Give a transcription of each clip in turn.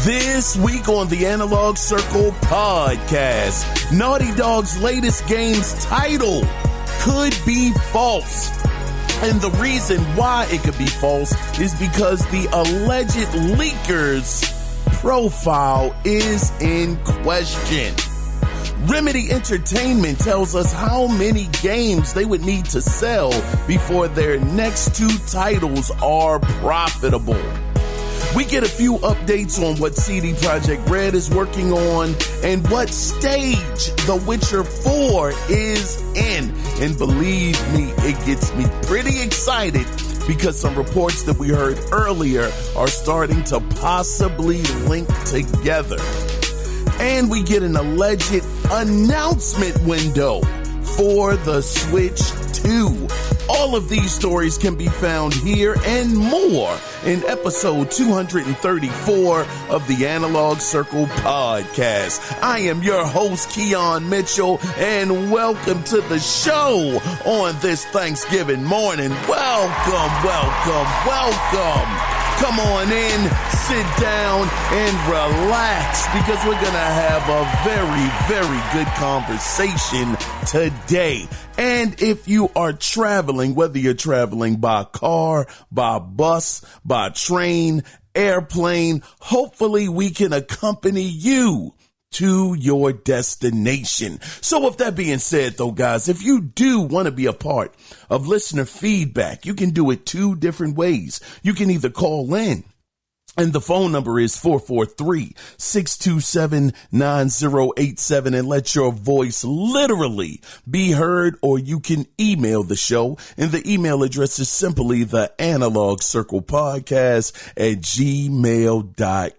This week on the Analog Circle podcast, Naughty Dog's latest game's title could be false. And the reason why it could be false is because the alleged leaker's profile is in question. Remedy Entertainment tells us how many games they would need to sell before their next two titles are profitable. We get a few updates on what CD Projekt Red is working on and what stage The Witcher 4 is in. And believe me, it gets me pretty excited because some reports that we heard earlier are starting to possibly link together. And we get an alleged announcement window for the Switch 2. All of these stories can be found here and more in episode 234 of the Analog Circle podcast. I am your host, Keon Mitchell, and welcome to the show on this Thanksgiving morning. Welcome. Come on in, sit down, and relax because we're going to have a very, very good conversation today. And if you are traveling, whether you're traveling by car, by bus, by train, airplane, hopefully we can accompany you to your destination. So with that being said, though, guys, if you do want to be a part of listener feedback, you can do it two different ways. You can either call in, and the phone number is 443-627-9087, and let your voice literally be heard, or you can email the show, and the email address is simply the Analog Circle Podcast at gmail.com.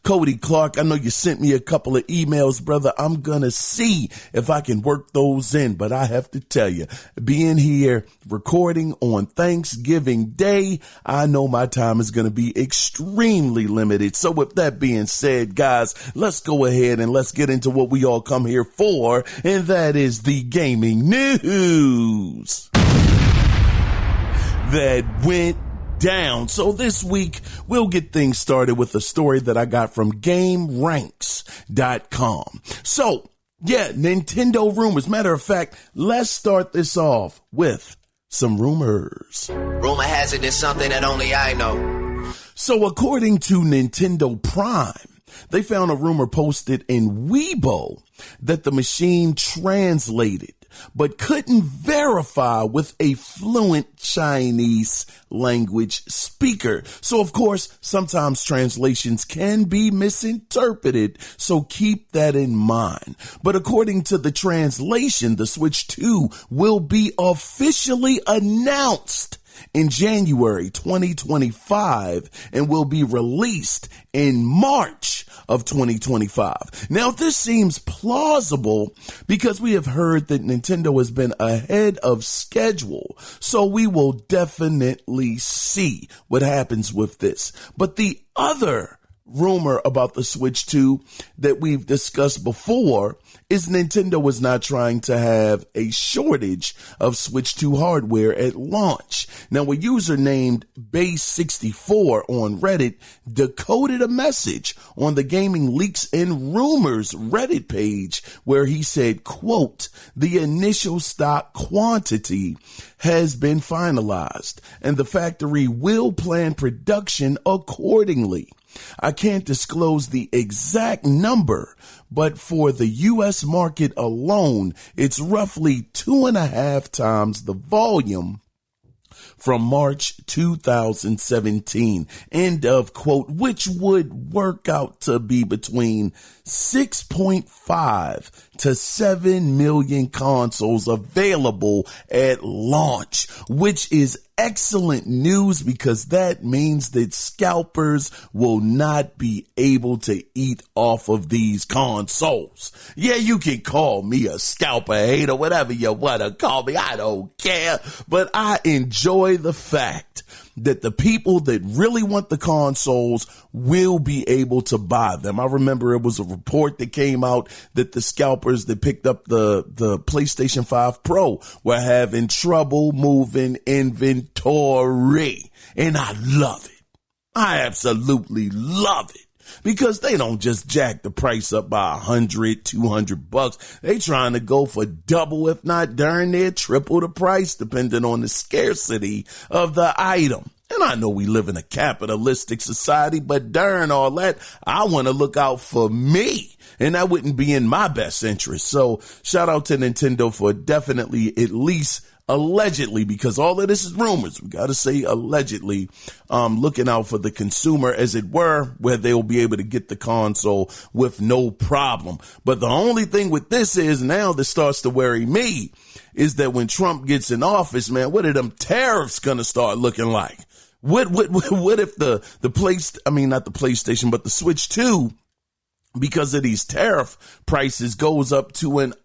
Cody Clark, I know you sent me a couple of emails, brother. I'm going to see if I can work those in, but I have to tell you, being here recording on Thanksgiving Day, I know my time is going to be extremely limited. So with that being said, guys, let's go ahead and let's get into what we all come here for, and that is the gaming news that went down. So this week, we'll get things started with a story that I got from GameRanks.com. So, yeah, Nintendo rumors. Matter of fact, let's start this off with some rumors. Rumor has it there's something that only I know. So according to Nintendo Prime, they found a rumor posted in Weibo that the machine translated but couldn't verify with a fluent Chinese language speaker. So, of course, sometimes translations can be misinterpreted, so keep that in mind. But according to the translation, the Switch 2 will be officially announced in January 2025 and will be released in March of 2025. Now, this seems plausible because we have heard that Nintendo has been ahead of schedule, so we will definitely see what happens with this. But the other rumor about the Switch 2 that we've discussed before is Nintendo was not trying to have a shortage of Switch 2 hardware at launch. Now, a user named Base64 on Reddit decoded a message on the Gaming Leaks and Rumors Reddit page where he said, quote, "The initial stock quantity has been finalized and the factory will plan production accordingly. I can't disclose the exact number, but for the U.S. market alone, it's roughly 2.5 times the volume from March 2017, end of quote, which would work out to be between 6.5 to 7 million consoles available at launch, which is excellent news because that means that scalpers will not be able to eat off of these consoles. Yeah, you can call me a scalper hater, whatever you want to call me. I don't care, but I enjoy the fact that the people that really want the consoles will be able to buy them. I remember it was a report that came out that the scalpers that picked up the PlayStation 5 Pro were having trouble moving inventory. And I love it. I absolutely love it. because they don't just jack the price up by $100, $200. They trying to go for double, if not darn near triple the price, depending on the scarcity of the item. And I know we live in a capitalistic society, but darn all that, I want to look out for me. And that wouldn't be in my best interest. So shout out to Nintendo for definitely, at least allegedly, because all of this is rumors. We got to say allegedly, looking out for the consumer, as it were, where they'll be able to get the console with no problem. But the only thing with this is now that starts to worry me is that when Trump gets in office, man, what are them tariffs going to start looking like? What if the not the PlayStation, but the Switch 2, because of these tariff prices, goes up to an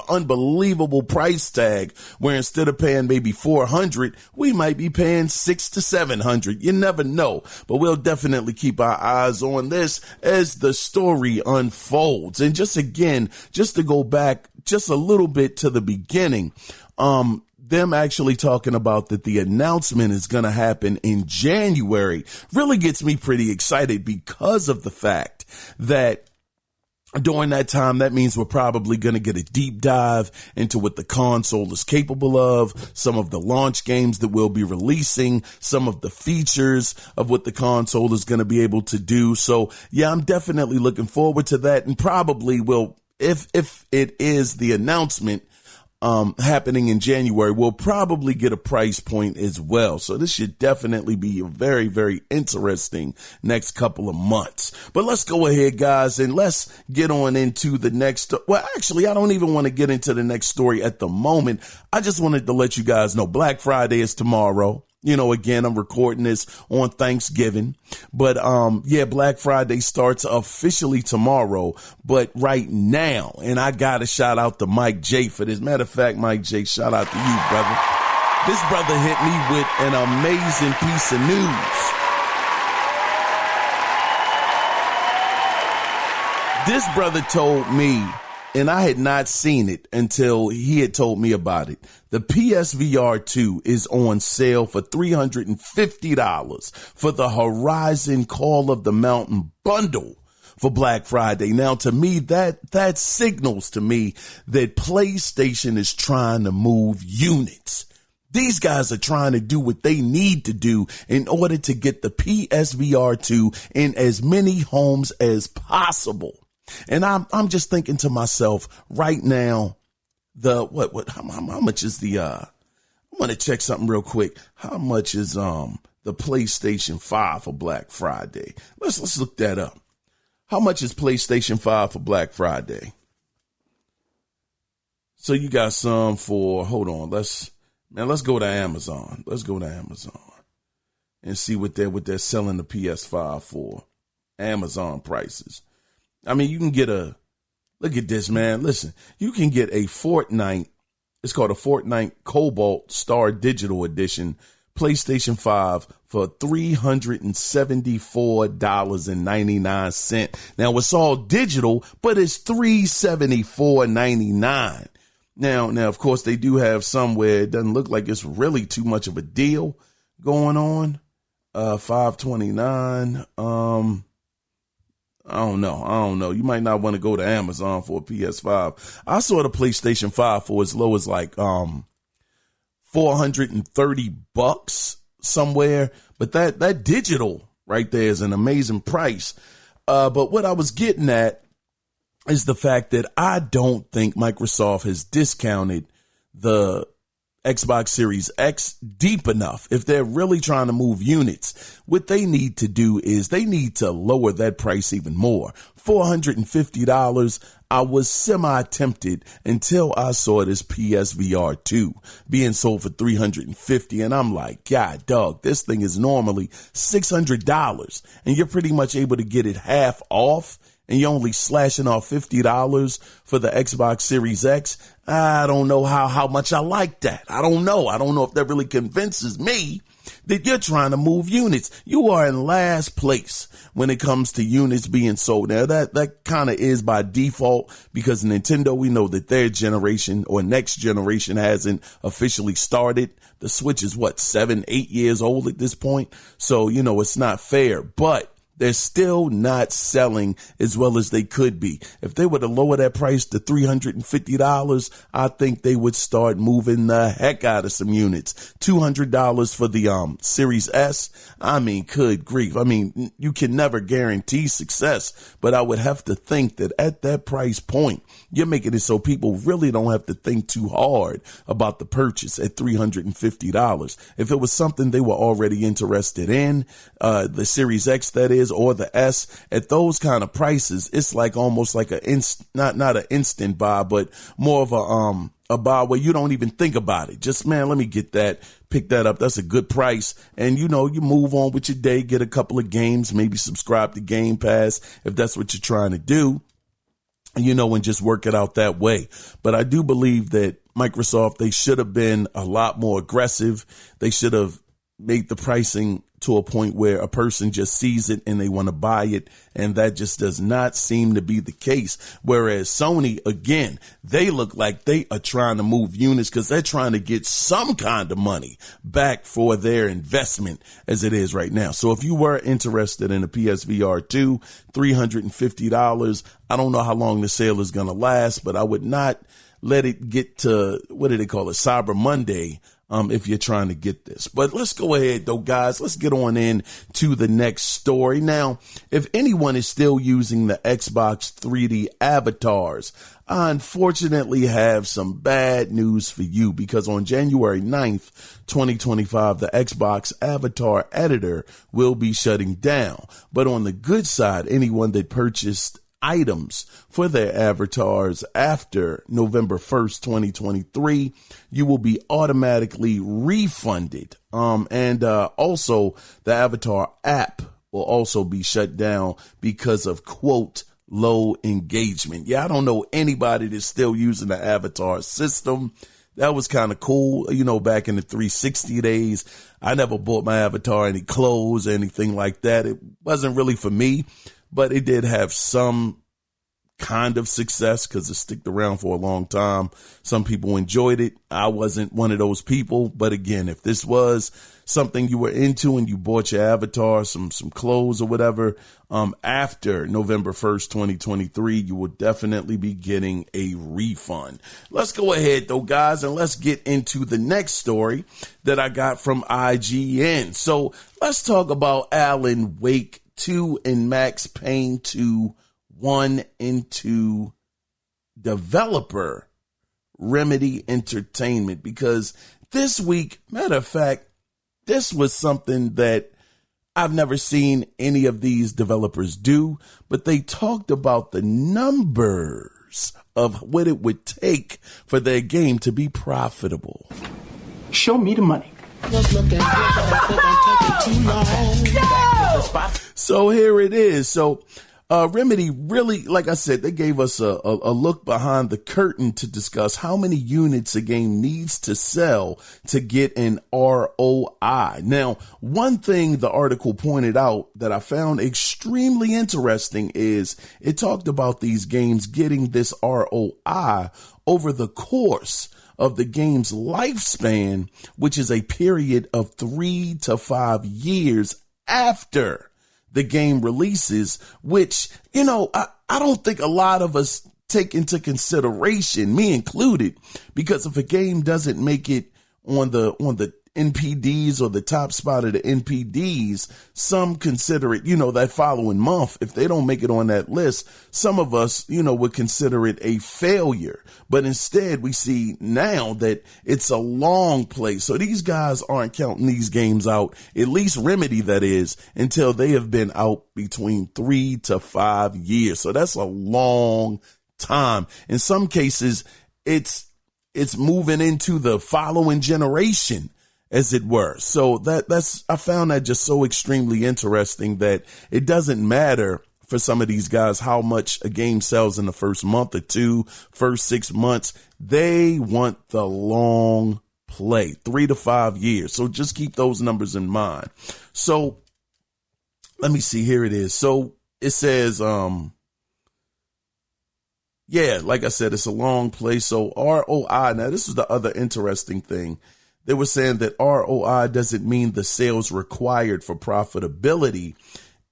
unbelievable price tag, where instead of paying maybe $400, we might be paying $600 to $700. You never know, but we'll definitely keep our eyes on this as the story unfolds. And just to go back just a little bit to the beginning, them actually talking about that the announcement is going to happen in January really gets me pretty excited, because of the fact that during that time, that means we're probably going to get a deep dive into what the console is capable of, some of the launch games that we'll be releasing, some of the features of what the console is going to be able to do. So yeah, I'm definitely looking forward to that, and probably will, if it is the announcement happening in January, we'll probably get a price point as well. So this should definitely be a very, very interesting next couple of months. But let's go ahead, guys, and let's get on into the next. Well, actually, I don't even want to get into the next story at the moment. I just wanted to let you guys know Black Friday is tomorrow. You know, again, I'm recording this on Thanksgiving, but, Black Friday starts officially tomorrow, but right now, and I got to shout out to Mike J for this. Matter of fact, Mike J, shout out to you, brother. This brother hit me with an amazing piece of news. This brother told me, and I had not seen it until he had told me about it. The PSVR 2 is on sale for $350 for the Horizon Call of the Mountain bundle for Black Friday. Now, to me, that signals to me that PlayStation is trying to move units. These guys are trying to do what they need to do in order to get the PSVR 2 in as many homes as possible. And I'm just thinking to myself right now, how much is I'm going to check something real quick. How much is the PlayStation 5 for Black Friday? Let's look that up. How much is PlayStation 5 for Black Friday? So you got some for, hold on, let's go to Amazon. Let's go to Amazon and see what they're selling the PS5 for. Amazon prices. I mean, you can get look at this, man. Listen, you can get a Fortnite. It's called a Fortnite Cobalt Star Digital Edition PlayStation 5 for $374.99. Now, it's all digital, but it's $374.99. Now, of course, they do have some where it doesn't look like it's really too much of a deal going on. $529. I don't know. You might not want to go to Amazon for a PS5. I saw the PlayStation 5 for as low as like $430 somewhere. But that digital right there is an amazing price. But what I was getting at is the fact that I don't think Microsoft has discounted the Xbox Series X deep enough. If they're really trying to move units, what they need to do is they need to lower that price even more. $450. I was semi-tempted until I saw this PSVR 2 being sold for $350. And I'm like, God, dog, this thing is normally $600 and you're pretty much able to get it half off. And you're only slashing off $50 for the Xbox Series X. I don't know how much I like that. I don't know if that really convinces me that you're trying to move units. You are in last place when it comes to units being sold. Now that kind of is by default, because Nintendo, we know that their generation or next generation hasn't officially started. The Switch is 7-8 years old at this point. So, it's not fair, but They're still not selling as well as they could be. If they were to lower that price to $350, I think they would start moving the heck out of some units. $200 for the Series S. I mean, good grief. I mean, you can never guarantee success, but I would have to think that at that price point, you're making it so people really don't have to think too hard about the purchase at $350. If it was something they were already interested in, the Series X, that is, or the S, at those kind of prices, it's like almost like not an instant buy, but more of a buy where you don't even think about it. Just, man, let me get that, pick that up. That's a good price. And, you move on with your day, get a couple of games, maybe subscribe to Game Pass if that's what you're trying to do, and just work it out that way. But I do believe that Microsoft, they should have been a lot more aggressive. They should have made the pricing to a point where a person just sees it and they want to buy it. And that just does not seem to be the case. Whereas Sony, again, they look like they are trying to move units because they're trying to get some kind of money back for their investment as it is right now. So if you were interested in a PSVR 2, $350, I don't know how long the sale is going to last, but I would not let it get to, what do they call it, Cyber Monday, if you're trying to get this. But let's go ahead, though, guys. Let's get on in to the next story. Now, if anyone is still using the Xbox 3D avatars, I unfortunately have some bad news for you, because on January 9th, 2025, the Xbox Avatar Editor will be shutting down. But on the good side, anyone that purchased items for their avatars after November 1st, 2023, you will be automatically refunded. Also the Avatar app will also be shut down because of, quote, low engagement. Yeah, I don't know anybody that's still using the Avatar system. That was kind of cool. Back in the 360 days, I never bought my Avatar any clothes or anything like that. It wasn't really for me, but it did have some kind of success because it stuck around for a long time. Some people enjoyed it. I wasn't one of those people. But again, if this was something you were into and you bought your avatar, some clothes or whatever, after November 1st, 2023, you will definitely be getting a refund. Let's go ahead, though, guys, and let's get into the next story that I got from IGN. So let's talk about Alan Wake 2 and Max Payne 2 1 and 2 developer Remedy Entertainment, because this week, matter of fact, this was something that I've never seen any of these developers do, but they talked about the numbers of what it would take for their game to be profitable. Show me the money. So here it is. So Remedy really, like I said, they gave us a look behind the curtain to discuss how many units a game needs to sell to get an ROI. Now, one thing the article pointed out that I found extremely interesting is it talked about these games getting this ROI over the course of the game's lifespan, which is a period of 3 to 5 years after the game releases, which, I don't think a lot of us take into consideration, me included, because if a game doesn't make it on the NPDs or the top spot of the NPDs, some consider it, that following month. If they don't make it on that list, some of us, would consider it a failure. But instead, we see now that it's a long play. So these guys aren't counting these games out, at least Remedy, that is, until they have been out between 3 to 5 years. So that's a long time. In some cases, it's moving into the following generation, as it were. So I found that just so extremely interesting that it doesn't matter for some of these guys how much a game sells in the first month or two, first 6 months. They want the long play, 3 to 5 years. So just keep those numbers in mind. So let me see. Here it is. So it says, like I said, it's a long play. So ROI. Now, this is the other interesting thing. They were saying that ROI doesn't mean the sales required for profitability.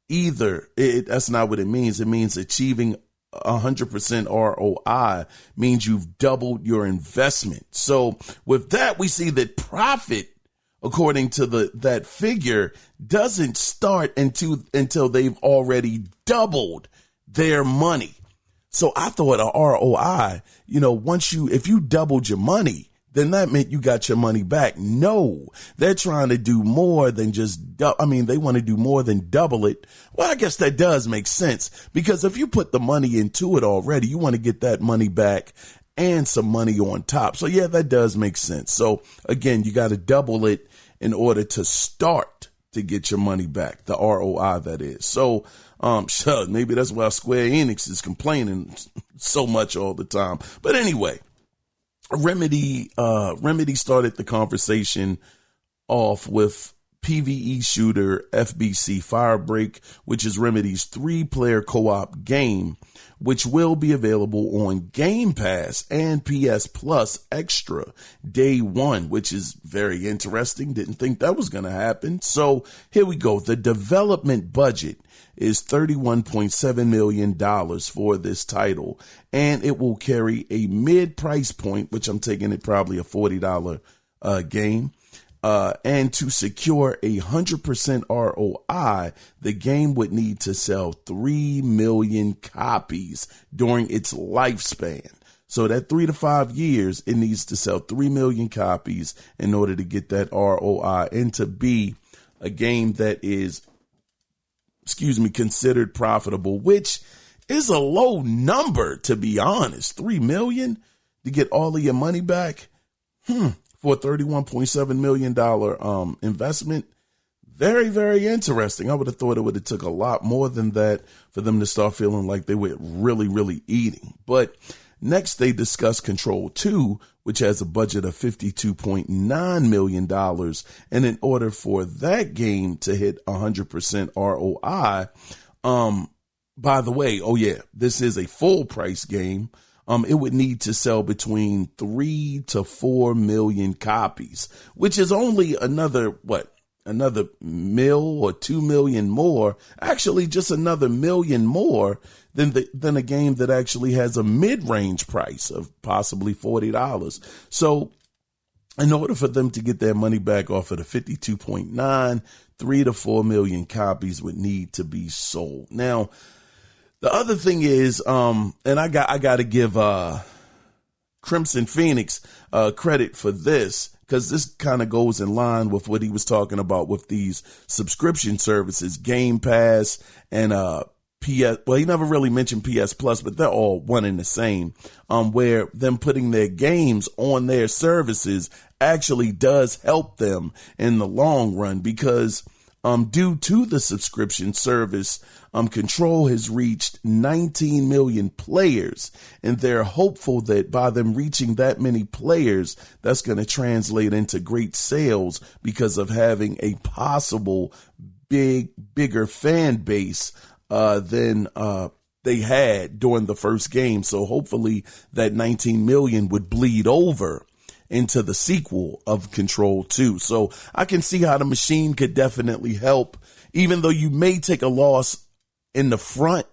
that's not what it means. It means achieving 100% ROI means you've doubled your investment. So with that, we see that profit, according to that figure, doesn't start until they've already doubled their money. So I thought a ROI, if you doubled your money, then that meant you got your money back. No, they're trying to do more than they want to do more than double it. Well, I guess that does make sense, because if you put the money into it already, you want to get that money back and some money on top. So yeah, that does make sense. So again, you got to double it in order to start to get your money back, the ROI that is. So, maybe that's why Square Enix is complaining so much all the time. But anyway, Remedy started the conversation off with PvE shooter FBC Firebreak, which is Remedy's 3-player co-op game, which will be available on Game Pass and PS Plus Extra day one, which is very interesting. Didn't think that was going to happen. So here we go. The development budget is $31.7 million for this title, and it will carry a mid-price point, which I'm taking it probably a $40 game. And to secure 100% ROI, the game would need to sell 3 million copies during its lifespan. So that 3 to 5 years, it needs to sell 3 million copies in order to get that ROI and to be a game that is, considered profitable, which is a low number, to be honest. 3 million to get all of your money back. For a $31.7 million investment. Very, very interesting. I would have thought it would have took a lot more than that for them to start feeling like they were really, really eating. But next, they discussed Control 2, which has a budget of $52.9 million. And in order for that game to hit 100% ROI, by the way, this is a full price game. It would need to sell between 3 to 4 million copies, which is only another mil or 2 million more. Actually, just another million more than a game that actually has a mid-range price of possibly $40. So in order for them to get their money back off of the 52.9, 3 to 4 million copies would need to be sold. Now, the other thing is, and I got to give Crimson Phoenix credit for this, because this kind of goes in line with what he was talking about with these subscription services, Game Pass and PS. Well, he never really mentioned PS Plus, but they're all one and the same. Where them putting their games on their services actually does help them in the long run, because due to the subscription service, Control has reached 19 million players, and they're hopeful that by them reaching that many players, that's going to translate into great sales because of having a possible bigger fan base than they had during the first game. So hopefully that 19 million would bleed over into the sequel of Control 2. So I can see how the machine could definitely help, even though you may take a loss in the front,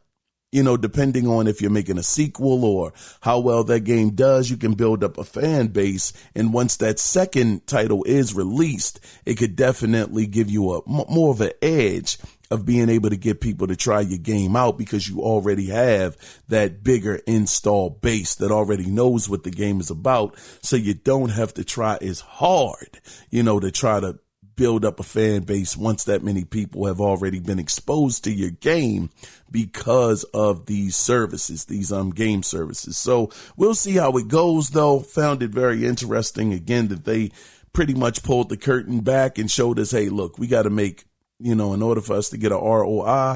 depending on if you're making a sequel or how well that game does. You can build up a fan base. And once that second title is released, it could definitely give you a more of an edge of being able to get people to try your game out, because you already have that bigger install base that already knows what the game is about. So you don't have to try as hard, to try to build up a fan base once that many people have already been exposed to your game because of these services, these game services. So we'll see how it goes, though. Found it very interesting, again, that they pretty much pulled the curtain back and showed us, hey, look, we got to make, in order for us to get a ROI,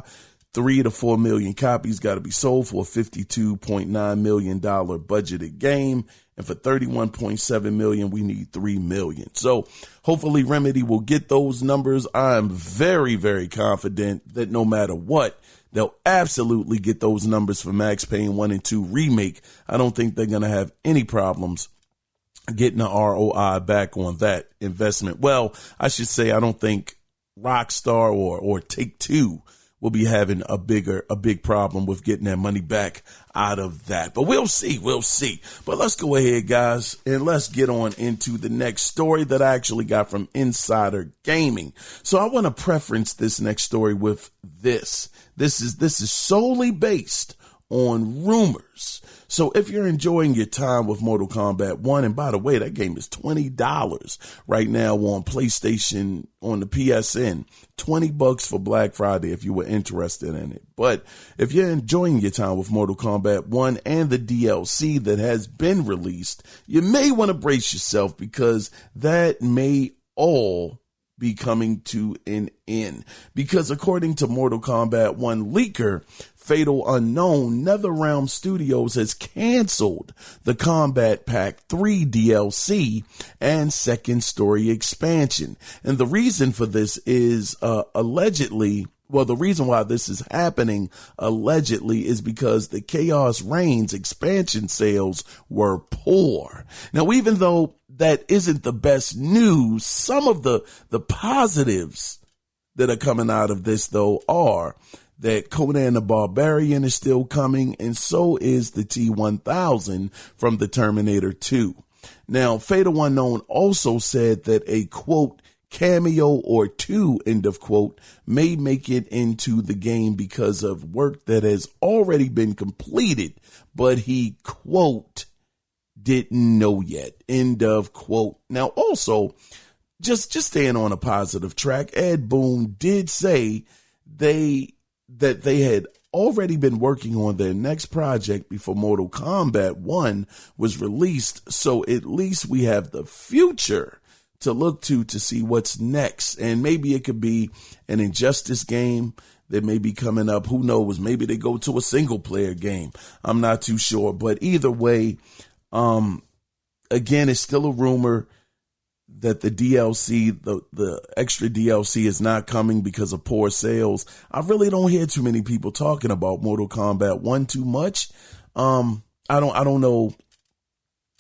3 to 4 million copies got to be sold for a $52.9 million budgeted game. And for $31.7 million, we need 3 million. So hopefully Remedy will get those numbers. I'm very, very confident that no matter what, they'll absolutely get those numbers for Max Payne 1 and 2 Remake. I don't think they're going to have any problems getting the ROI back on that investment. Well, I should say, I don't think Rockstar or Take-Two will be having a big problem with getting that money back out of that. But we'll see. But let's go ahead, guys, and let's get on into the next story that I actually got from Insider Gaming. So I want to preference this next story with this. This is solely based on rumors. So if you're enjoying your time with Mortal Kombat 1, and by the way, that game is $20 right now on PlayStation, on the PSN, $20 for Black Friday if you were interested in it. But if you're enjoying your time with Mortal Kombat 1 and the DLC that has been released, you may want to brace yourself, because that may all be coming to an end. Because according to Mortal Kombat 1 leaker Fatal Unknown, NetherRealm Studios has canceled the Combat Pack 3 DLC and second story expansion. And the reason for this is allegedly, well, the reason why this is happening allegedly is because the Chaos Reigns expansion sales were poor. Now, even though that isn't the best news, some of the positives that are coming out of this, though, are that Conan the Barbarian is still coming, and so is the T-1000 from the Terminator 2. Now, Fatal Unknown also said that a, quote, cameo or two, end of quote, may make it into the game because of work that has already been completed, but he, quote, didn't know yet, end of quote. Now, also, just staying on a positive track, Ed Boon did say that they had already been working on their next project before Mortal Kombat 1 was released. So at least we have the future to look to see what's next. And maybe it could be an Injustice game that may be coming up. Who knows? Maybe they go to a single player game. I'm not too sure. But either way, again, it's still a rumor that the DLC, the extra DLC is not coming because of poor sales. I really don't hear too many people talking about Mortal Kombat 1 too much. I don't know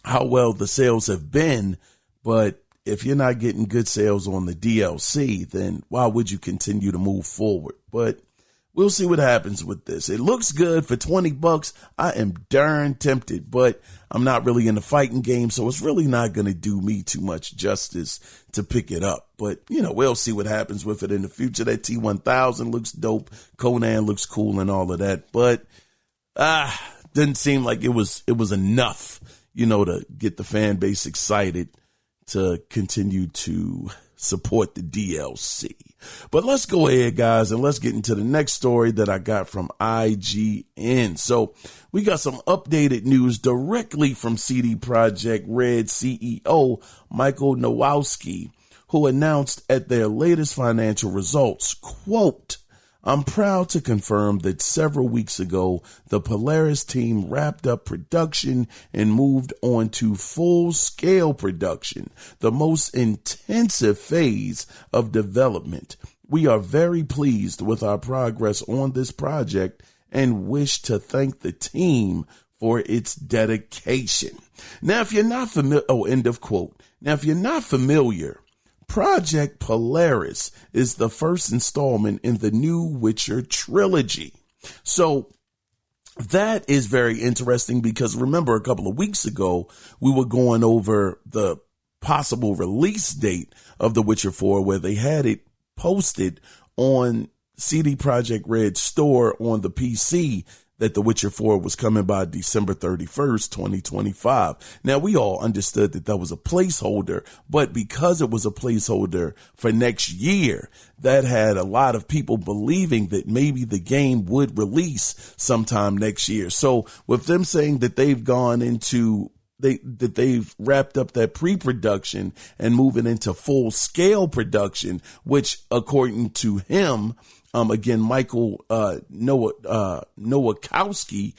how well the sales have been, but if you're not getting good sales on the DLC, then why would you continue to move forward? But we'll see what happens with this. It looks good for $20. I am darn tempted, but I'm not really in the fighting game, so it's really not going to do me too much justice to pick it up. But, we'll see what happens with it in the future. That T-1000 looks dope. Conan looks cool and all of that. But didn't seem like it was enough, to get the fan base excited to continue to support the DLC. But let's go ahead, guys, and let's get into the next story that I got from IGN. So we got some updated news directly from CD Projekt Red CEO Michael Nowalski, who announced at their latest financial results, quote, I'm proud to confirm that several weeks ago, the Polaris team wrapped up production and moved on to full-scale production, the most intensive phase of development. We are very pleased with our progress on this project and wish to thank the team for its dedication. Now, if you're not familiar, end of quote. Now, if you're not familiar, Project Polaris is the first installment in the new Witcher trilogy. So that is very interesting because remember a couple of weeks ago, we were going over the possible release date of The Witcher 4 where they had it posted on CD Projekt Red store on the PC that The Witcher 4 was coming by December 31st, 2025. Now, we all understood that was a placeholder, but because it was a placeholder for next year, that had a lot of people believing that maybe the game would release sometime next year. So with them saying that they've gone into that they've wrapped up that pre-production and moving into full scale production, which according to him, again, Michael Nowakowski,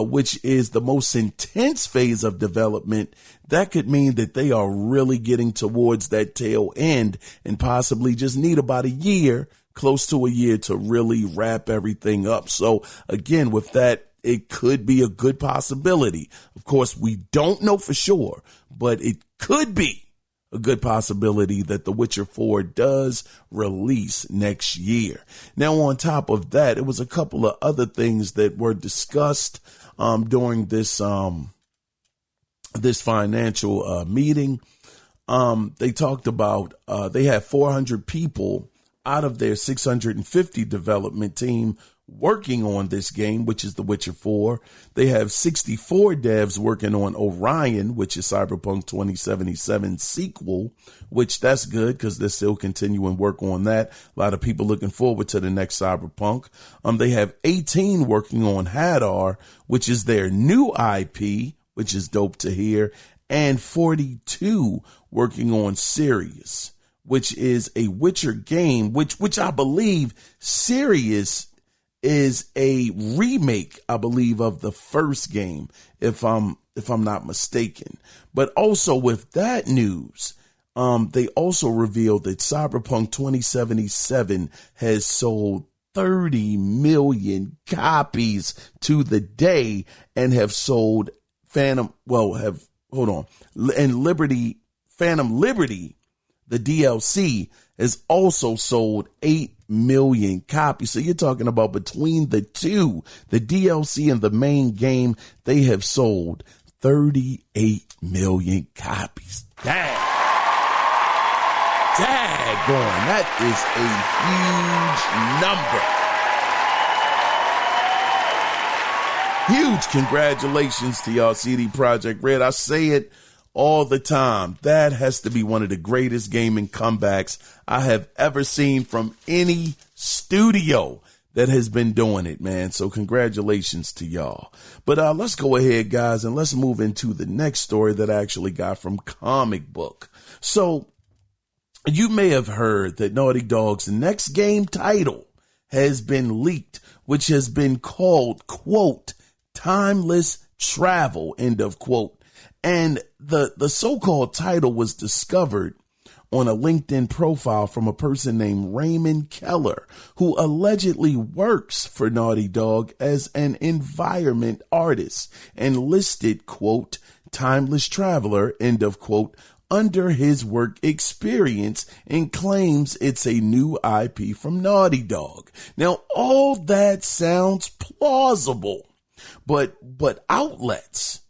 which is the most intense phase of development, that could mean that they are really getting towards that tail end and possibly just need about a year, close to a year, to really wrap everything up. So again, with that, it could be a good possibility. Of course, we don't know for sure, but it could be a good possibility that The Witcher 4 does release next year. Now, on top of that, it was a couple of other things that were discussed during this this financial meeting. They talked about they had 400 people out of their 650 development team working on this game, which is The Witcher 4. They have 64 devs working on Orion, which is Cyberpunk 2077 sequel, which that's good because they're still continuing work on that. A lot of people looking forward to the next Cyberpunk. They have 18 working on Hadar, which is their new IP, which is dope to hear, and 42 working on Sirius, which is a Witcher game, which I believe Sirius is a remake, I believe, of the first game, if I'm not mistaken. But also with that news, they also revealed that Cyberpunk 2077 has sold 30 million copies to the day and have sold Phantom Liberty, the DLC, has also sold 8 million copies. So you're talking about between the two, the DLC and the main game, they have sold 38 million copies. Daggone. That is a huge number. Huge congratulations to y'all, CD Projekt Red. I say it all the time. That has to be one of the greatest gaming comebacks I have ever seen from any studio that has been doing it, man. So congratulations to y'all. But let's go ahead, guys, and let's move into the next story that I actually got from Comic Book. So you may have heard that Naughty Dog's next game title has been leaked, which has been called, quote, Timeless Travel, end of quote. And the so-called title was discovered on a LinkedIn profile from a person named Raymond Keller, who allegedly works for Naughty Dog as an environment artist, and listed, quote, Timeless Traveler, end of quote, under his work experience, and claims it's a new IP from Naughty Dog. Now, all that sounds plausible, but outlets,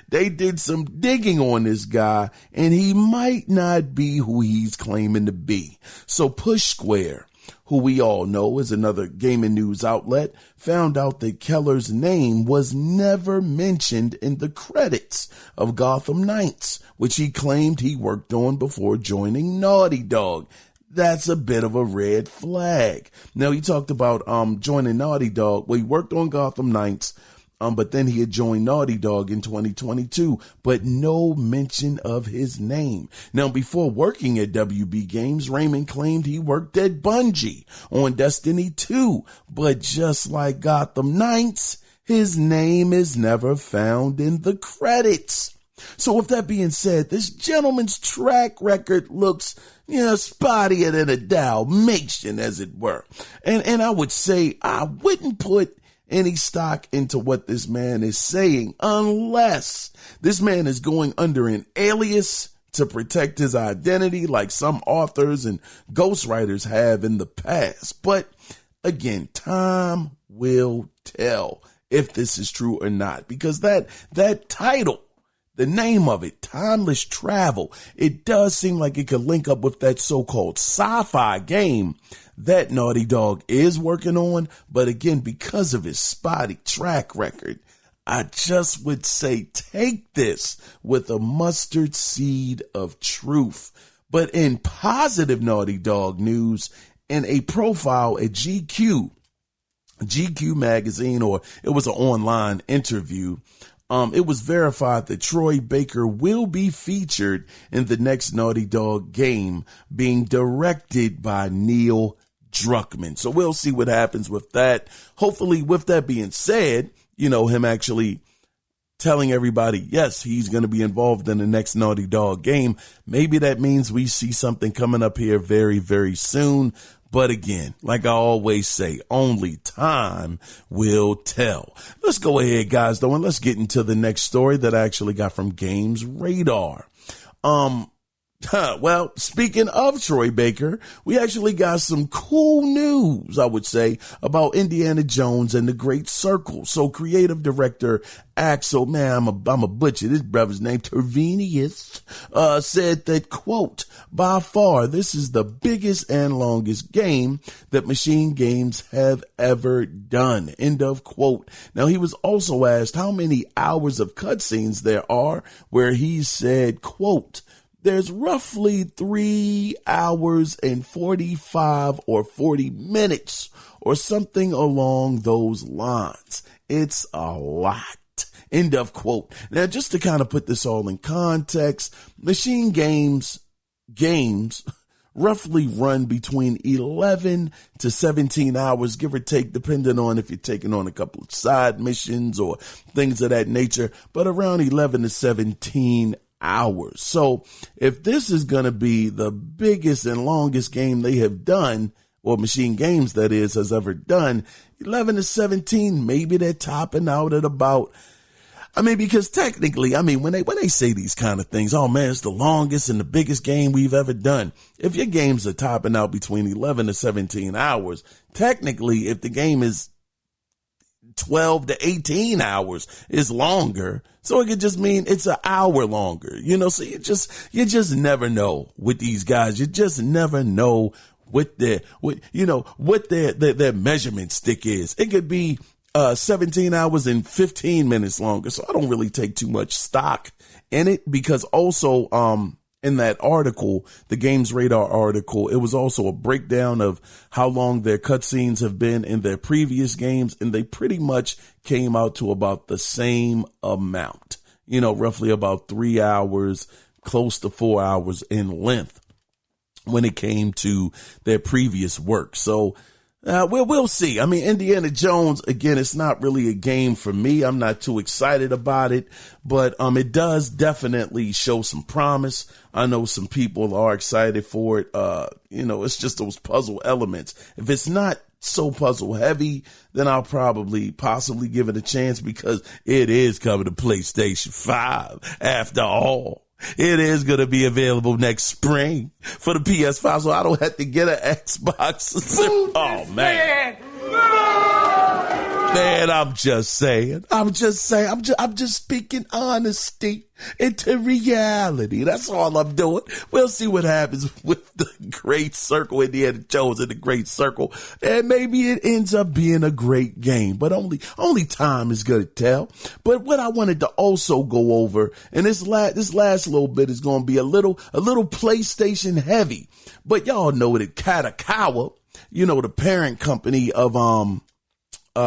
they did some digging on this guy, and he might not be who he's claiming to be. So Push Square, who we all know is another gaming news outlet, found out that Keller's name was never mentioned in the credits of Gotham Knights, which he claimed he worked on before joining Naughty Dog. That's a bit of a red flag. Now, he talked about joining Naughty Dog. Well, he worked on Gotham Knights, but then he had joined Naughty Dog in 2022, but no mention of his name. Now, before working at WB Games, Raymond claimed he worked at Bungie on Destiny 2, but just like Gotham Knights, his name is never found in the credits. So with that being said, this gentleman's track record looks, spottier than a Dalmatian, as it were. And I would say I wouldn't put any stock into what this man is saying unless this man is going under an alias to protect his identity like some authors and ghostwriters have in the past. But again, time will tell if this is true or not, because that title, the name of it, Timeless Travel, it does seem like it could link up with that so-called sci-fi game that Naughty Dog is working on. But again, because of his spotty track record, I just would say take this with a mustard seed of truth. But in positive Naughty Dog news, in a profile at GQ magazine, or it was an online interview, it was verified that Troy Baker will be featured in the next Naughty Dog game, being directed by Neil Druckmann. So we'll see what happens with that. Hopefully, with that being said, him actually telling everybody, yes, he's going to be involved in the next Naughty Dog game. Maybe that means we see something coming up here very, very soon. But again, like I always say, only time will tell. Let's go ahead, guys, though, and let's get into the next story that I actually got from Games Radar. Well, speaking of Troy Baker, we actually got some cool news, I would say, about Indiana Jones and the Great Circle. So creative director Axel, man, I'm a butcher. This brother's name, Tervenius, said that, quote, by far, this is the biggest and longest game that Machine Games have ever done. End of quote. Now, he was also asked how many hours of cutscenes there are, where he said, quote, there's roughly 3 hours and 45 or 40 minutes or something along those lines. It's a lot. End of quote. Now, just to kind of put this all in context, Machine games roughly run between 11 to 17 hours, give or take, depending on if you're taking on a couple of side missions or things of that nature, but around 11 to 17 hours. So if this is going to be the biggest and longest game they have done, or Machine Games, that is, has ever done, 11 to 17, maybe they're topping out at about, because technically, when they say these kind of things, oh man, it's the longest and the biggest game we've ever done. If your games are topping out between 11 to 17 hours, technically, if the game is 12 to 18 hours is longer. So it could just mean it's an hour longer, so you just never know with these guys. You just never know what their measurement stick is. It could be 17 hours and 15 minutes longer. So I don't really take too much stock in it, because also, in that article, the Games Radar article, it was also a breakdown of how long their cutscenes have been in their previous games, and they pretty much came out to about the same amount, roughly about 3 hours, close to 4 hours in length when it came to their previous work. So we'll see. Indiana Jones, again, it's not really a game for me. I'm not too excited about it, but it does definitely show some promise. I know some people are excited for it. It's just those puzzle elements. If it's not so puzzle heavy, then I'll possibly give it a chance, because it is coming to PlayStation 5 after all. It is going to be available next spring for the PS5, so I don't have to get an Xbox. Oh, man. Man, I'm just saying. I'm just speaking honesty into reality. That's all I'm doing. We'll see what happens with the Great Circle, Indiana Jones and the Great Circle. And maybe it ends up being a great game, but only time is going to tell. But what I wanted to also go over, and this last little bit is going to be a little PlayStation heavy, but y'all know that Katakawa, the parent company of,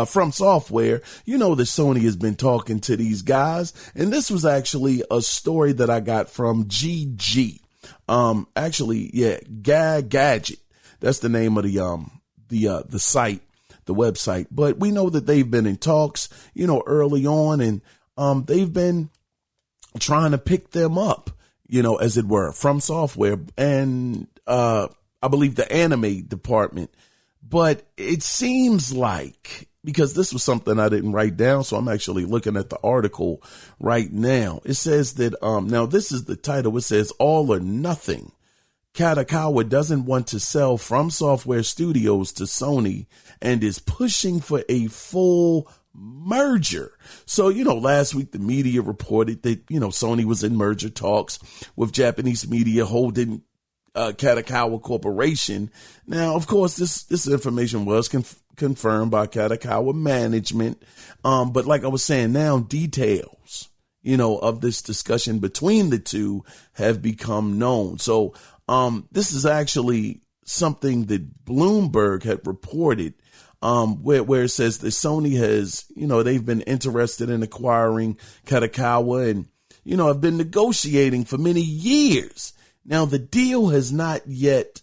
From Software, that Sony has been talking to these guys, and this was actually a story that I got from GG. Gadget. That's the name of the site, the website. But we know that they've been in talks, early on, and they've been trying to pick them up, as it were, From Software, and I believe the anime department. But it seems like, because this was something I didn't write down, so I'm actually looking at the article right now. It says that, now this is the title. It says All or Nothing. Katakawa doesn't want to sell From Software Studios to Sony and is pushing for a full merger. So, last week the media reported that, Sony was in merger talks with Japanese media holding Katakawa Corporation. Now, of course, this information was confirmed by Katakawa management. But like I was saying, now details, of this discussion between the two have become known. So, this is actually something that Bloomberg had reported, where it says that Sony has, they've been interested in acquiring Katakawa and, have been negotiating for many years. Now, the deal has not yet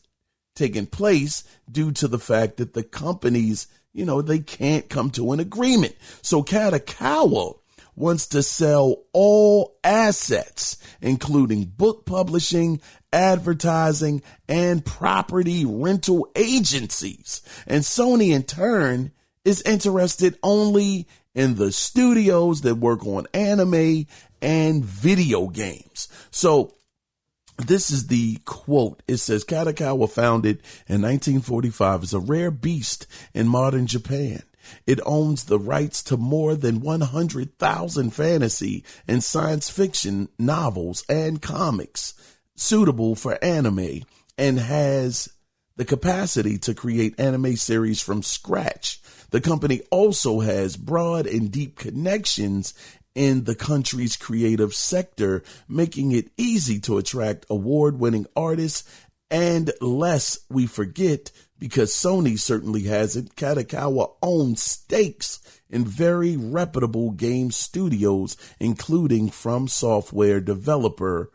taken place due to the fact that the companies, they can't come to an agreement. So Katakawa wants to sell all assets, including book publishing, advertising, and property rental agencies. And Sony, in turn, is interested only in the studios that work on anime and video games. So This is the quote. It says, Katakawa, founded in 1945, is a rare beast in modern Japan. It owns the rights to more than 100,000 fantasy and science fiction novels and comics suitable for anime, and has the capacity to create anime series from scratch. The company also has broad and deep connections in the country's creative sector, making it easy to attract award-winning artists. And lest we forget, because Sony certainly has it, Katakawa owns stakes in very reputable game studios, including From Software, developer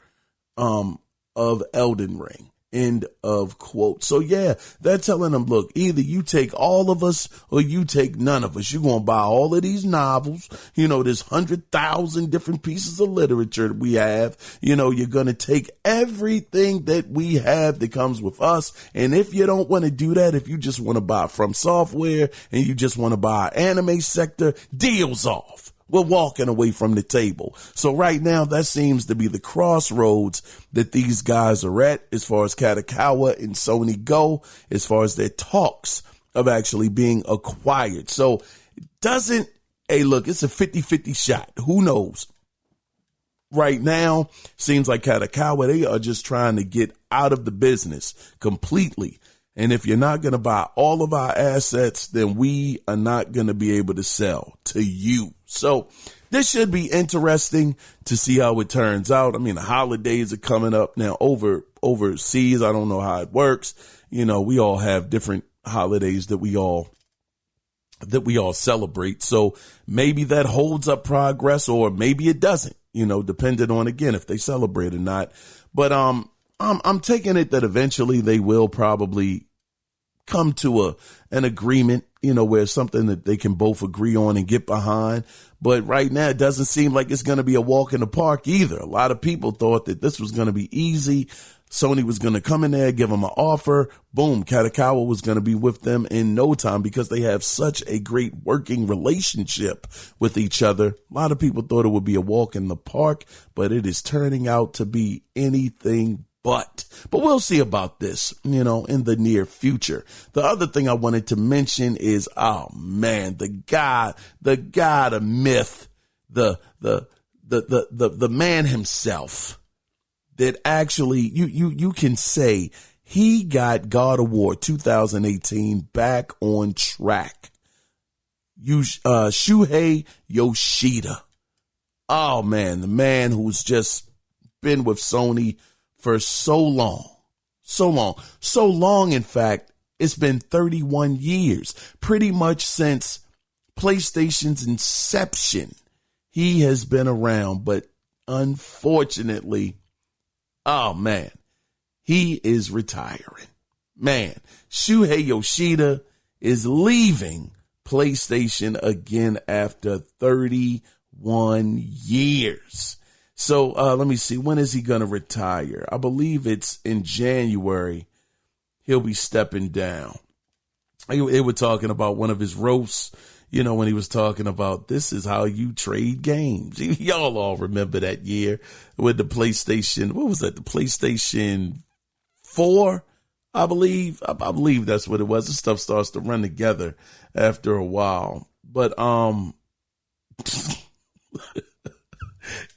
of Elden Ring. End of quote. So yeah, they're telling them, look, either you take all of us or you take none of us. You're going to buy all of these novels. There's 100,000 different pieces of literature that we have. You're going to take everything that we have that comes with us. And if you don't want to do that, if you just want to buy From Software and you just want to buy anime sector, deals off. We're walking away from the table. So right now, that seems to be the crossroads that these guys are at as far as Katakawa and Sony go, as far as their talks of actually being acquired. So hey, look, it's a 50-50 shot. Who knows? Right now, seems like Katakawa, they are just trying to get out of the business completely. And if you're not going to buy all of our assets, then we are not going to be able to sell to you. So this should be interesting to see how it turns out. I mean, the holidays are coming up now overseas. I don't know how it works. We all have different holidays that we all celebrate. So maybe that holds up progress, or maybe it doesn't, depending on, again, if they celebrate or not. But I'm taking it that eventually they will probably come to an agreement, where something that they can both agree on and get behind. But right now, it doesn't seem like it's going to be a walk in the park either. A lot of people thought that this was going to be easy. Sony was going to come in there, give them an offer. Boom, Katakawa was going to be with them in no time because they have such a great working relationship with each other. A lot of people thought it would be a walk in the park, but it is turning out to be anything but we'll see about this, in the near future. The other thing I wanted to mention is, oh man, the guy, the myth, the man himself that actually you can say he got God of War 2018 back on track. Shuhei Yoshida. Oh man, the man who's just been with Sony for so long, in fact, it's been 31 years, pretty much since PlayStation's inception. He has been around, but unfortunately, oh man, he is retiring. Man, Shuhei Yoshida is leaving PlayStation again after 31 years. So let me see. When is he going to retire? I believe it's in January. He'll be stepping down. They were talking about one of his roasts, when he was talking about this is how you trade games. Y'all all remember that year with the PlayStation. What was that? The PlayStation 4, I believe. I believe that's what it was. This stuff starts to run together after a while. But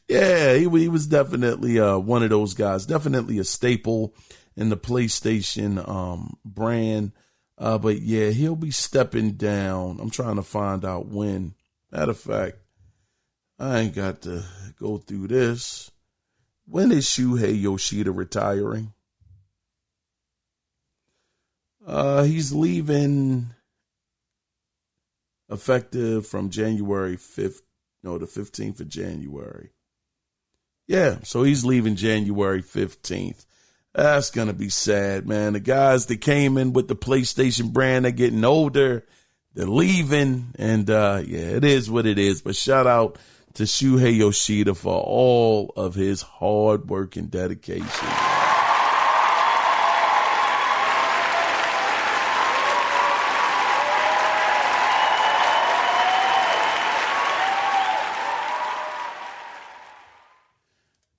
yeah, he was definitely one of those guys, definitely a staple in the PlayStation brand. But yeah, he'll be stepping down. I'm trying to find out when. Matter of fact, I ain't got to go through this. When is Shuhei Yoshida retiring? He's leaving effective from January 5th. No, the 15th of January. Yeah, so he's leaving January 15th. That's going to be sad, man. The guys that came in with the PlayStation brand, they're getting older. They're leaving. And, yeah, it is what it is. But shout out to Shuhei Yoshida for all of his hard work and dedication.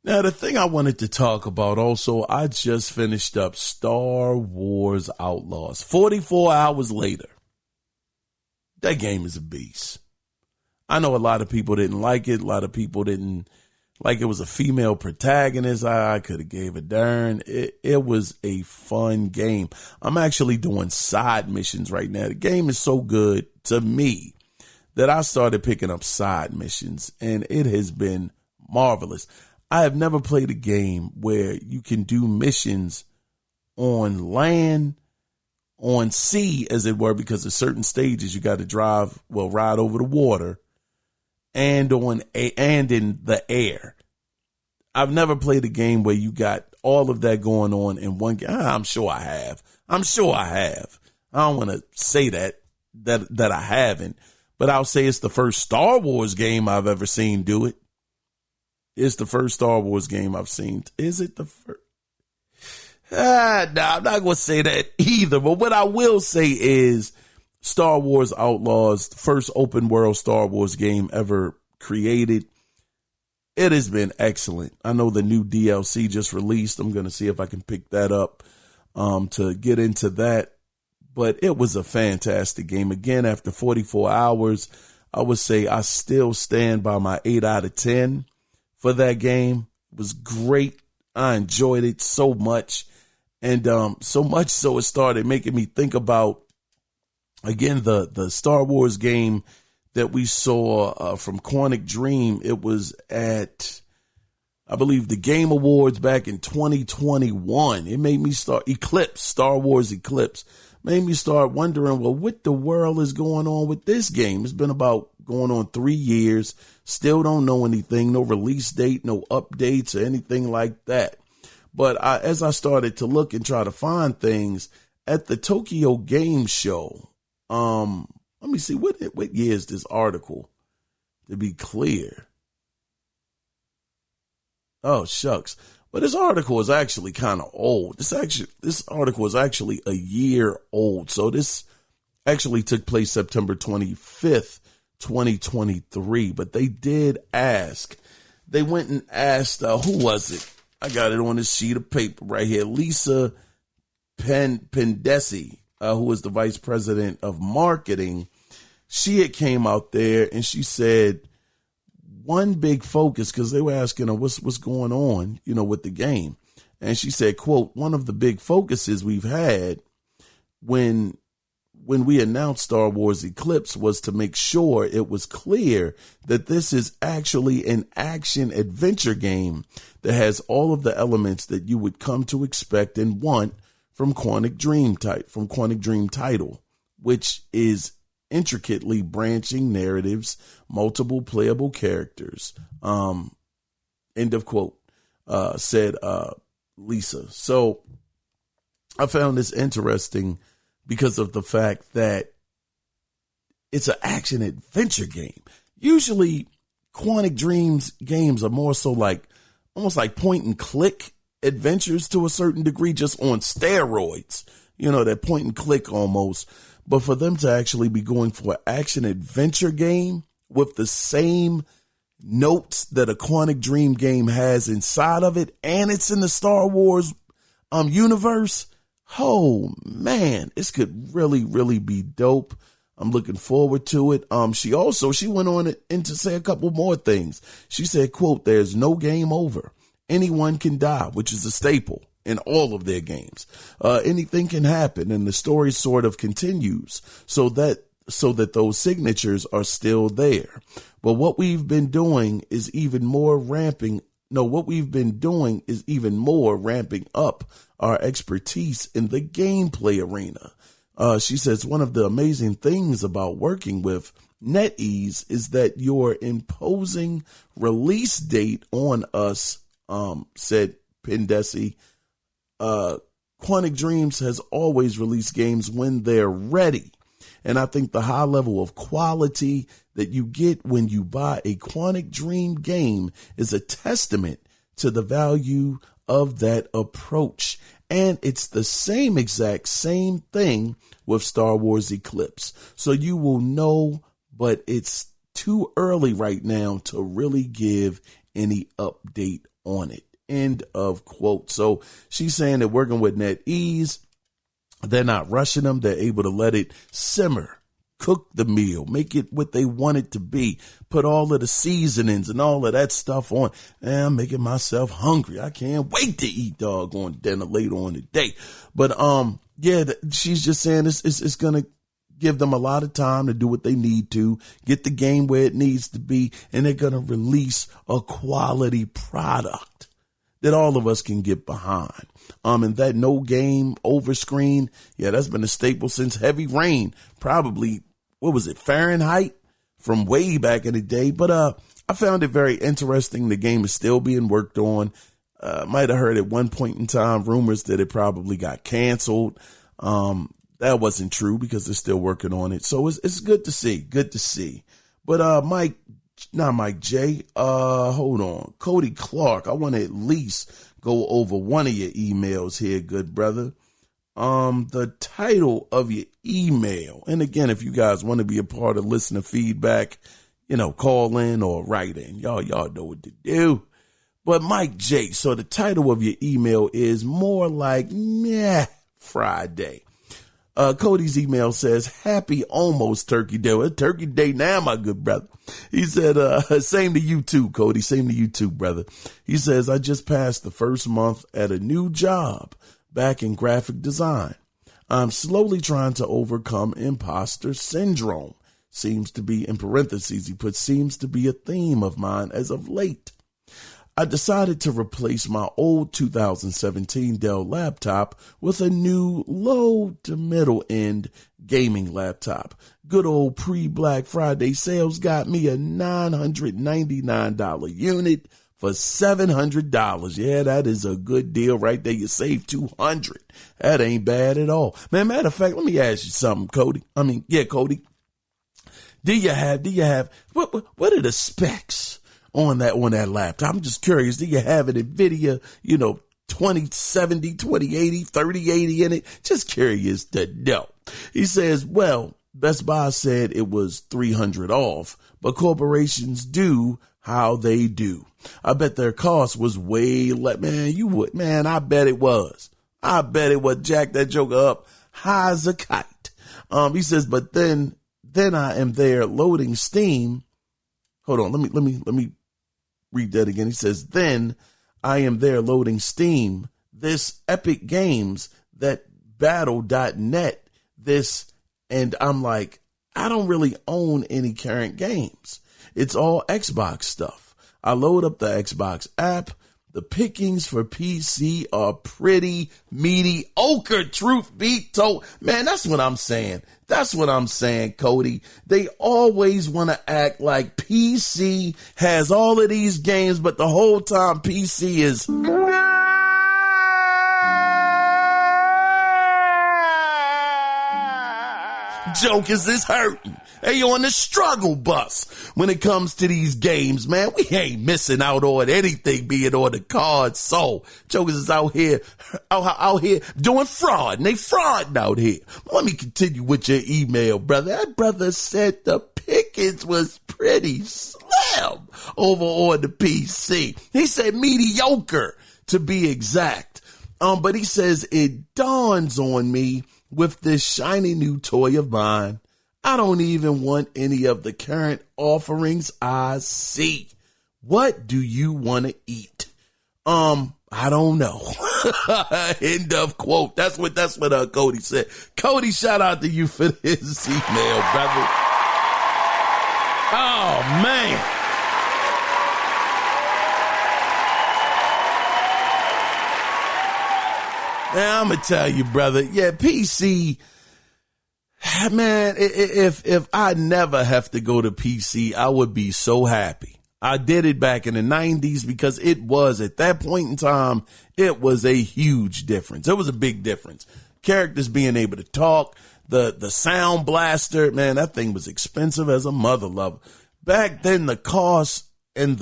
Now, the thing I wanted to talk about also, I just finished up Star Wars Outlaws. 44 hours later. That game is a beast. I know a lot of people didn't like it. A lot of people didn't like it was a female protagonist. I could have gave a darn. It was a fun game. I'm actually doing side missions right now. The game is so good to me that I started picking up side missions, and it has been marvelous. I have never played a game where you can do missions on land, on sea, as it were, because at certain stages you got to ride over the water, and in the air. I've never played a game where you got all of that going on in one game. I'm sure I have. I don't want to say that I haven't, but I'll say it's the first Star Wars game I've ever seen do it. It's the first Star Wars game I've seen. Is it the first? No, I'm not going to say that either. But what I will say is Star Wars Outlaws, the first open world Star Wars game ever created. It has been excellent. I know the new DLC just released. I'm going to see if I can pick that up to get into that. But it was a fantastic game. Again, after 44 hours, I would say I still stand by my 8 out of 10 for that game. It was great. I enjoyed it so much. And so much so it started making me think about, again, the Star Wars game that we saw from Quantic Dream. It was at, I believe, the Game Awards back in 2021. It made me start Star Wars Eclipse. Made me start wondering, well, what the world is going on with this game? It's been about going on 3 years. Still don't know anything, no release date, no updates or anything like that. But as I started to look and try to find things at the Tokyo Game Show, let me see, what year is this article, to be clear? Oh, shucks. But this article is actually kind of old. This article is actually a year old. So this actually took place September 25th, 2023. But they did ask. They went and asked, who was it? I got it on this sheet of paper right here. Lisa Pendesi, who was the vice president of marketing. She had came out there and she said, one big focus, because they were asking her what's going on, with the game. And she said, quote, one of the big focuses we've had when we announced Star Wars Eclipse was to make sure it was clear that this is actually an action adventure game that has all of the elements that you would come to expect and want from Quantic Dream title, which is intricately branching narratives, multiple playable characters. End of quote, said Lisa. So I found this interesting because of the fact that it's an action adventure game. Usually Quantic Dreams games are more so almost like point and click adventures to a certain degree, just on steroids, that point and click almost. But for them to actually be going for an action adventure game with the same notes that a Quantic Dream game has inside of it, and it's in the Star Wars universe, oh man, this could really, really be dope. I'm looking forward to it. She went on to say a couple more things. She said, quote, there's no game over. Anyone can die, which is a staple in all of their games. Anything can happen, and the story sort of continues so that those signatures are still there. But what we've been doing is even more ramping up our expertise in the gameplay arena. She says one of the amazing things about working with NetEase is that your imposing release date on us, said Pendesi. Quantic Dreams has always released games when they're ready. And I think the high level of quality that you get when you buy a Quantic Dream game is a testament to the value of that approach. And it's the same thing with Star Wars Eclipse. So you will know, but it's too early right now to really give any update on it. End of quote. So she's saying that working with NetEase, they're not rushing them. They're able to let it simmer, cook the meal, make it what they want it to be, put all of the seasonings and all of that stuff on. And I'm making myself hungry. I can't wait to eat doggone dinner later on today. But yeah, she's just saying it's going to give them a lot of time to do what they need to, get the game where it needs to be, and they're going to release a quality product that all of us can get behind. And that no game over screen, yeah, that's been a staple since Heavy Rain, probably, what was it, Fahrenheit, from way back in the day. But I found it very interesting. The game is still being worked on. Might have heard at one point in time rumors that it probably got canceled. That wasn't true because they're still working on it. So it's good to see. Good to see. But Mike J. Hold on. Cody Clark. I want to at least go over one of your emails here, good brother. The title of your email. And again, if you guys want to be a part of listener feedback, call in or write in. Y'all know what to do. But Mike J. So the title of your email is more like Meh Friday. Cody's email says, happy almost Turkey Day. Turkey Day now, my good brother. He said, same to you too, Cody. Same to you too, brother. He says, I just passed the first month at a new job back in graphic design. I'm slowly trying to overcome imposter syndrome. Seems to be, in parentheses, he put, seems to be a theme of mine as of late. I decided to replace my old 2017 Dell laptop with a new low to middle end gaming laptop. Good old pre-Black Friday sales got me a $999 unit for $700. Yeah, that is a good deal right there. You save $200. That ain't bad at all. Man, matter of fact, let me ask you something, Cody. Cody. Do you have, what are the specs on that laptop? I'm just curious. Do you have an NVIDIA, 2070, 2080, 3080 in it? Just curious to know. He says, well, Best Buy said it was $300 off, but corporations do how they do. I bet their cost was way less. Man, I bet it was. Jack that joker up high as a kite. He says, but then I am there loading Steam. Hold on. Let me read that again. He says, then I am there loading Steam, this Epic Games, that Battle.net, this, and I'm like, I don't really own any current games. It's all Xbox stuff. I load up the Xbox app. The pickings for PC are pretty mediocre, truth be told. Man, that's what I'm saying. Cody. They always want to act like PC has all of these games, but the whole time PC is... Jokers is hurting. Hey, you're on the struggle bus when it comes to these games, man. We ain't missing out on anything being on the card. So Jokers is out here doing fraud, and they frauding out here. Let me continue with your email, brother. That brother said the pickings was pretty slim over on the PC. He said mediocre to be exact. But he says it dawns on me with this shiny new toy of mine, I don't even want any of the current offerings I see. What do you want to eat? I don't know. End of quote. That's what Cody said. Cody, shout out to you for this email, brother. Oh, man. Now, I'm going to tell you, brother, yeah, PC, man, if I never have to go to PC, I would be so happy. I did it back in the 90s because it was, at that point in time, it was a huge difference. It was a big difference. Characters being able to talk, the sound blaster, man, that thing was expensive as a mother lover. Back then, the cost and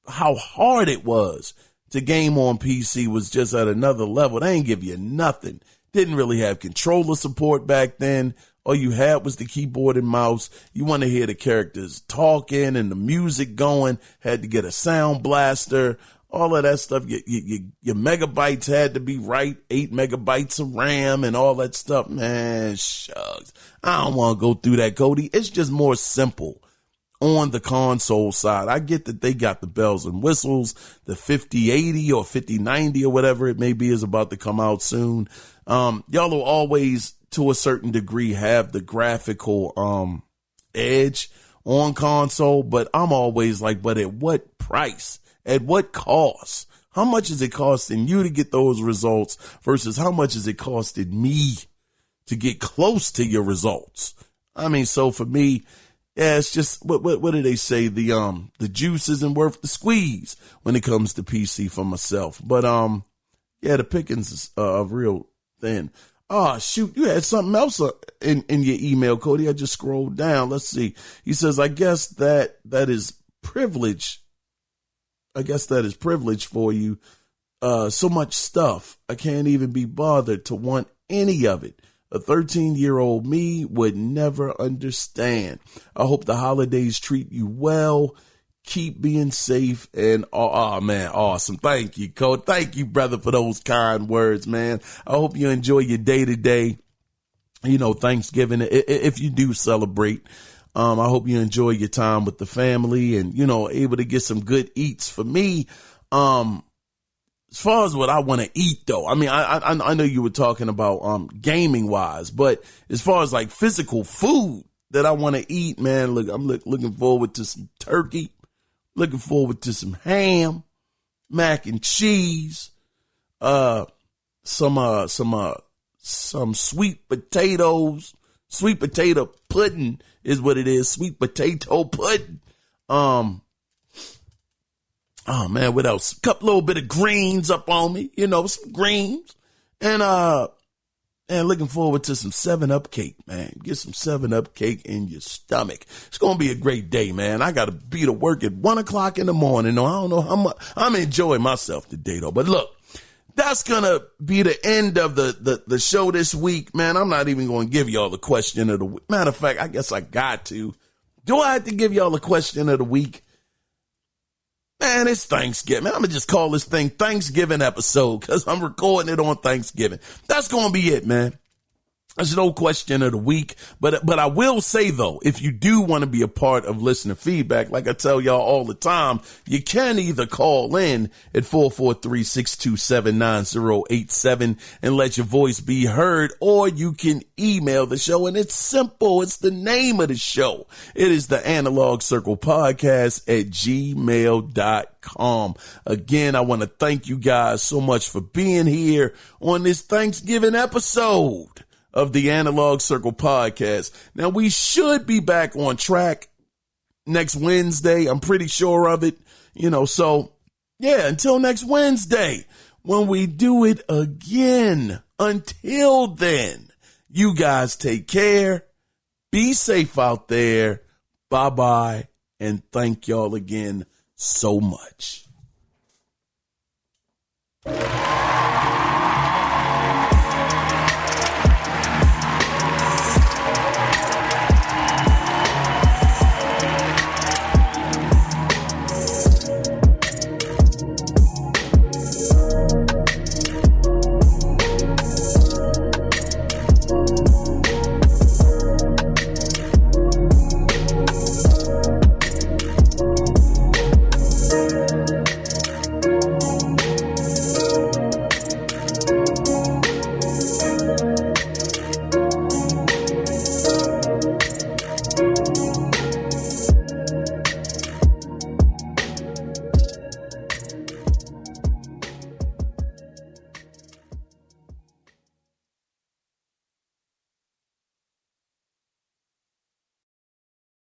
how hard it was to game on PC was just at another level. They ain't give you nothing. Didn't really have controller support back then. All you had was the keyboard and mouse. You want to hear the characters talking and the music going. Had to get a sound blaster. all of that stuff. Your megabytes had to be right, 8 megabytes of RAM and all that stuff. Man, shucks. I don't want to go through that, Cody. It's just more simple on the console side. I get that they got the bells and whistles, the 5080 or 5090 or whatever it may be is about to come out soon. Y'all will always, to a certain degree, have the graphical edge on console, but I'm always like, but at what price? At what cost? How much is it costing you to get those results versus how much is it costing me to get close to your results? I mean, so for me, yeah, it's just, what do they say? The juice isn't worth the squeeze when it comes to PC for myself. But, yeah, the pickings is real thin. Oh, shoot, you had something else in your email, Cody. I just scrolled down. Let's see. He says, I guess that is privilege. I guess that is privilege for you. So much stuff. I can't even be bothered to want any of it. A 13-year-old me would never understand. I hope the holidays treat you well. Keep being safe and, oh man, awesome. Thank you, Cody. Thank you, brother, for those kind words, man. I hope you enjoy your day to day. You know, Thanksgiving, if you do celebrate. I hope you enjoy your time with the family and, you know, able to get some good eats. For me, as far as what I want to eat, though, I mean, I know you were talking about gaming wise, but as far as like physical food that I want to eat, man, look, I'm looking forward to some turkey, looking forward to some ham, mac and cheese, some sweet potatoes, sweet potato pudding is what it is, sweet potato pudding. Oh man, what else? Little bit of greens up on me, you know, some greens. And looking forward to some 7-Up cake, man. Get some 7-Up cake in your stomach. It's going to be a great day, man. I got to be to work at 1:00 in the morning. I don't know how much I'm enjoying myself today though. But look, that's going to be the end of the show this week, man. I'm not even going to give y'all the question of the week. Matter of fact, I guess I got to. Do I have to give y'all the question of the week? Man, it's Thanksgiving. I'm going to just call this thing Thanksgiving episode because I'm recording it on Thanksgiving. That's going to be it, man. There's no question of the week. But I will say, though, if you do want to be a part of listener feedback, like I tell y'all all the time, you can either call in at 443-627-9087 and let your voice be heard, or you can email the show, and it's simple. It's the name of the show. It is the Analog Circle Podcast at gmail.com. Again, I want to thank you guys so much for being here on this Thanksgiving episode of the Analog Circle Podcast. Now, we should be back on track next Wednesday. I'm pretty sure of it. You know, so yeah, until next Wednesday when we do it again. Until then, you guys take care. Be safe out there. Bye-bye. And thank y'all again so much.